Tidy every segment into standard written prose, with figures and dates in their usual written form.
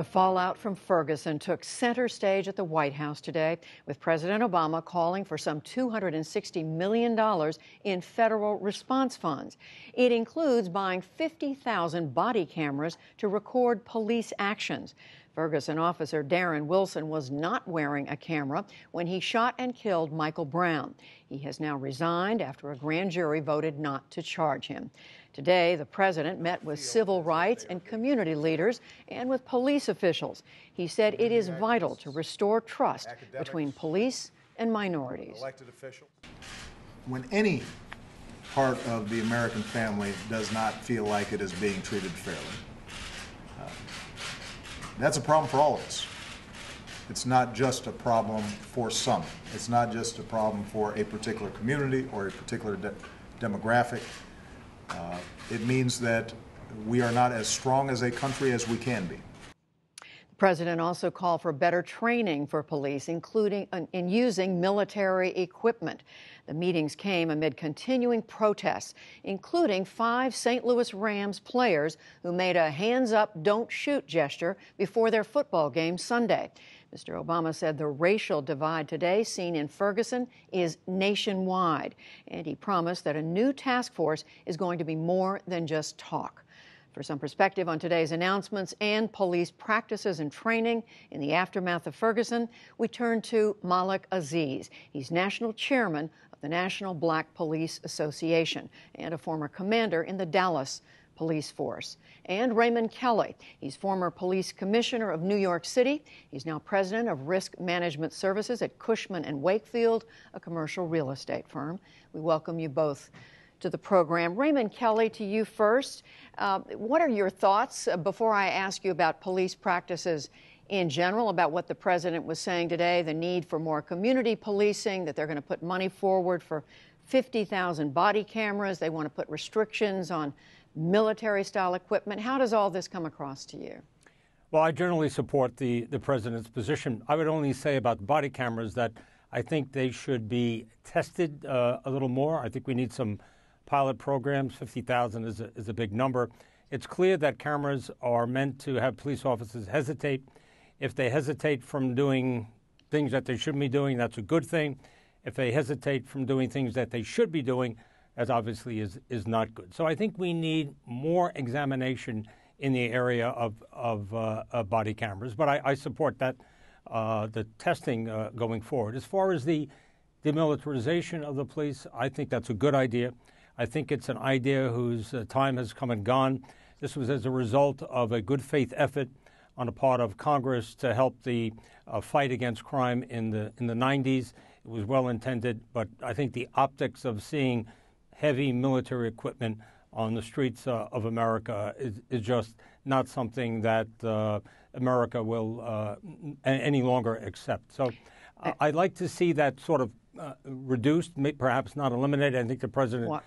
The fallout from Ferguson took center stage at the White House today, with President Obama calling for some $260 million in federal response funds. It includes buying 50,000 body cameras to record police actions. Ferguson officer Darren Wilson was not wearing a camera when he shot and killed Michael Brown. He has now resigned after a grand jury voted not to charge him. Today, the president met with civil rights and community leaders and with police officials. He said it is vital to restore trust between police and minorities. Elected officials. When any part of the American family does not feel like it is being treated fairly, that's a problem for all of us. It's not just a problem for some. It's not just a problem for a particular community or a particular demographic. It means that we are not as strong as a country as we can be. The president also called for better training for police, including in using military equipment. The meetings came amid continuing protests, including 5 St. Louis Rams players who made a hands-up, don't shoot gesture before their football game Sunday. Mr. Obama said the racial divide today seen in Ferguson is nationwide, and he promised that a new task force is going to be more than just talk. For some perspective on today's announcements and police practices and training in the aftermath of Ferguson, we turn to Malik Aziz. He's national chairman of the National Black Police Association and a former commander in the Dallas Police Force. And Raymond Kelly. He's former police commissioner of New York City. He's now president of Risk Management Services at Cushman & Wakefield, a commercial real estate firm. We welcome you both to the program. Raymond Kelly, to you first. What are your thoughts before I ask you about police practices in general, about what the president was saying today, the need for more community policing, that they're going to put money forward for 50,000 body cameras, they want to put restrictions on military-style equipment. How does all this come across to you? Well, I generally support the president's position. I would only say about the body cameras that I think they should be tested a little more. I think we need some pilot programs. 50,000 is a big number. It's clear that cameras are meant to have police officers hesitate. If they hesitate from doing things that they shouldn't be doing, that's a good thing. If they hesitate from doing things that they should be doing, that obviously is not good. So I think we need more examination in the area of body cameras. But I support that, the testing going forward. As far as the demilitarization of the police, I think that's a good idea. I think it's an idea whose time has come and gone. This was as a result of a good faith effort on the part of Congress to help the fight against crime in the 90s. It was well intended, but I think the optics of seeing heavy military equipment on the streets of America is just not something that America will any longer accept. So I'd like to see that sort of reduced, perhaps not eliminated. I think the president's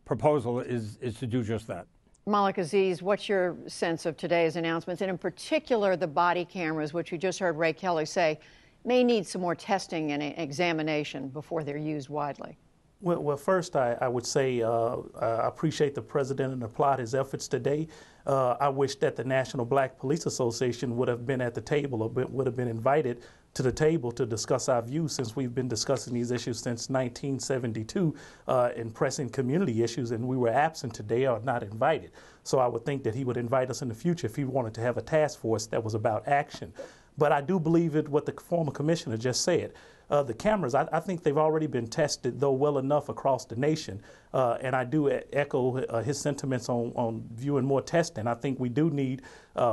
proposal is to do just that. Malik Aziz, what's your sense of today's announcements, and in particular the body cameras, which you just heard Ray Kelly say may need some more testing and examination before they're used widely? Well, first, I would say I appreciate the president and applaud his efforts today. I wish that the National Black Police Association would have been at the table, or would have been invited to the table to discuss our views, since we've been discussing these issues since 1972 in pressing community issues, and we were absent today or not invited. So I would think that he would invite us in the future if he wanted to have a task force that was about action. But I do believe what the former commissioner just said. The cameras, I think they've already been tested, though well enough across the nation. And I do echo his sentiments on viewing more testing. I think we do need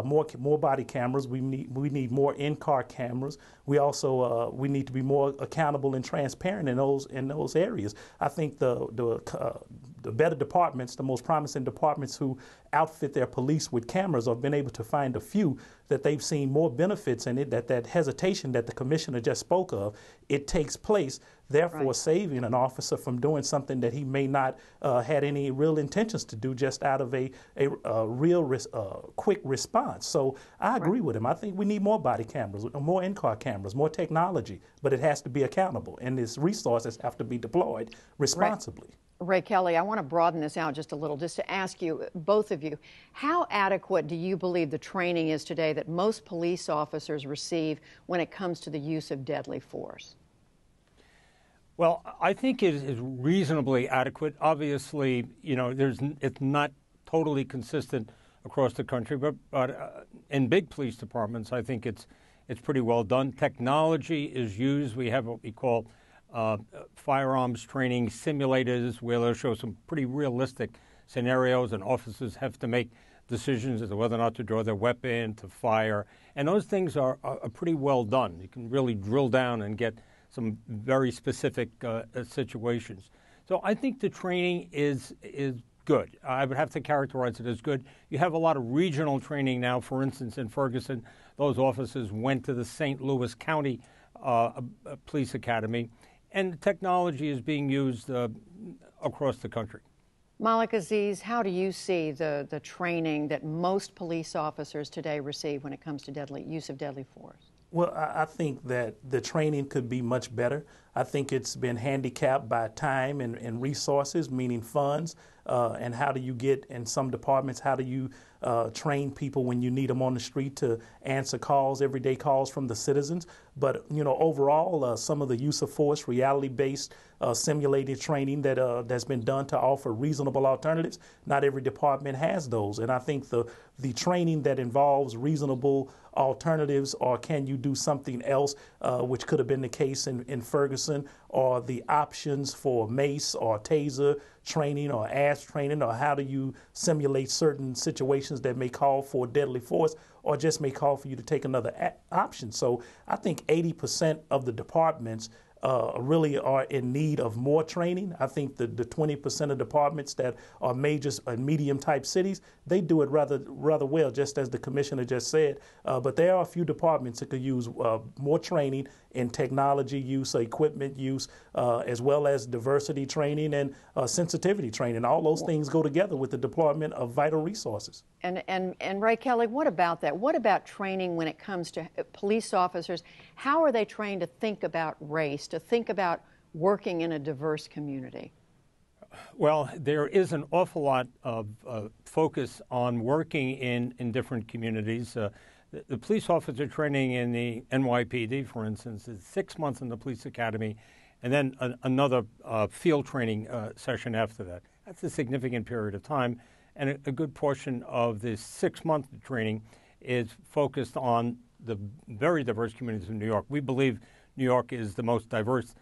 more body cameras. We need more in-car cameras. We also we need to be more accountable and transparent in those areas. I think the better departments, the most promising departments who outfit their police with cameras, have been able to find a few that they've seen more benefits in it, that hesitation that the commissioner just spoke of, it takes place therefore Right. saving an officer from doing something that he may not had any real intentions to do, just out of a quick response. So I agree with him. I think we need more body cameras, more in-car cameras, more technology, but it has to be accountable, and these resources have to be deployed responsibly. Ray Kelly, I want to broaden this out just a little, just to ask you, both of you, how adequate do you believe the training is today that most police officers receive when it comes to the use of deadly force? Well, I think it is reasonably adequate. Obviously, you know, it's not totally consistent across the country, but in big police departments, I think it's pretty well done. Technology is used. We have what we call firearms training simulators, where they'll show some pretty realistic scenarios, and officers have to make decisions as to whether or not to draw their weapon, to fire. And those things are pretty well done. You can really drill down and get some very specific situations. So I think the training is good. I would have to characterize it as good. You have a lot of regional training now. For instance, in Ferguson, those officers went to the St. Louis County Police Academy, and technology is being used across the country. Malik Aziz, how do you see the training that most police officers today receive when it comes to use of deadly force? Well, I think that the training could be much better. I think it's been handicapped by time and resources, meaning funds, and how do you get, in some departments, how do you train people when you need them on the street to answer calls, everyday calls from the citizens. But, you know, overall, some of the use of force, reality-based simulated training that's been done to offer reasonable alternatives, not every department has those. And I think the training that involves reasonable alternatives, or can you do something else, which could have been the case in Ferguson, or the options for mace or taser training or ASS training, or how do you simulate certain situations that may call for deadly force or just may call for you to take another option. So I think 80% of the departments really are in need of more training. I think the 20% of departments that are major and medium type cities, they do it rather well, just as the commissioner just said. But there are a few departments that could use more training in technology use, equipment use, as well as diversity training and sensitivity training. All those things go together with the deployment of vital resources. And Ray Kelly, what about that? What about training when it comes to police officers? How are they trained to think about race, to think about working in a diverse community? Well, there is an awful lot of focus on working in different communities. The police officer training in the NYPD, for instance, is 6 months in the police academy, and then another field training session after that. That's a significant period of time, and a good portion of this 6-month training is focused on the very diverse communities of New York. We believe New York is the most diverse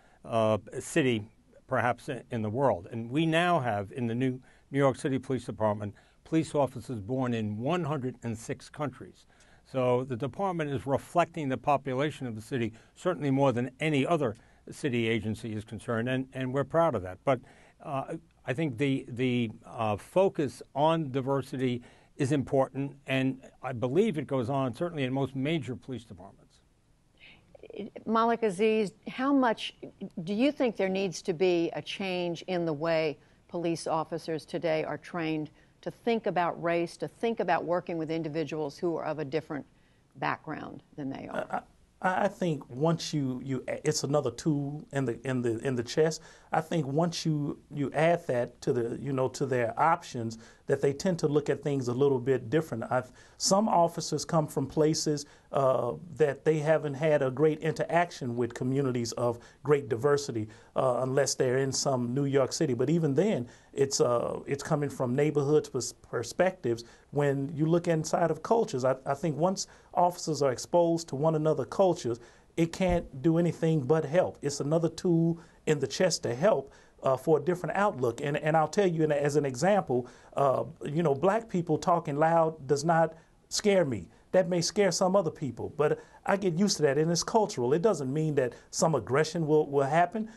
city, perhaps, in the world. And we now have, in the new New York City Police Department, police officers born in 106 countries. So the department is reflecting the population of the city, certainly more than any other city agency is concerned, and we're proud of that. But I think the focus on diversity is important, and I believe it goes on certainly in most major police departments. Malik Aziz, how much do you think there needs to be a change in the way police officers today are trained to think about race, to think about working with individuals who are of a different background than they are? I think once it's another tool in the chest. I think once you add that to to their options, that they tend to look at things a little bit different. Some officers come from places that they haven't had a great interaction with communities of great diversity, unless they're in some New York City. But even then, it's coming from neighborhoods perspectives. When you look inside of cultures, I think once officers are exposed to one another cultures, it can't do anything but help. It's another tool in the chest to help for a different outlook. And I'll tell you, as an example, black people talking loud does not scare me. That may scare some other people, but I get used to that, and it's cultural. It doesn't mean that some aggression will happen.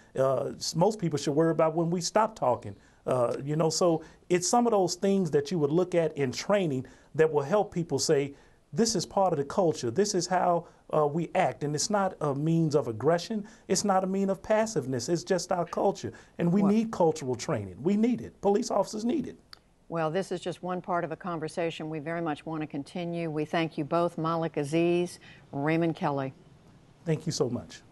Most people should worry about when we stop talking. So it's some of those things that you would look at in training that will help people say, This is part of the culture. This is how we act. And it's not a means of aggression. It's not a mean of passiveness. It's just our culture. And we need cultural training. We need it. Police officers need it. Well, this is just one part of a conversation we very much want to continue. We thank you both, Malik Aziz, Raymond Kelly. Thank you so much.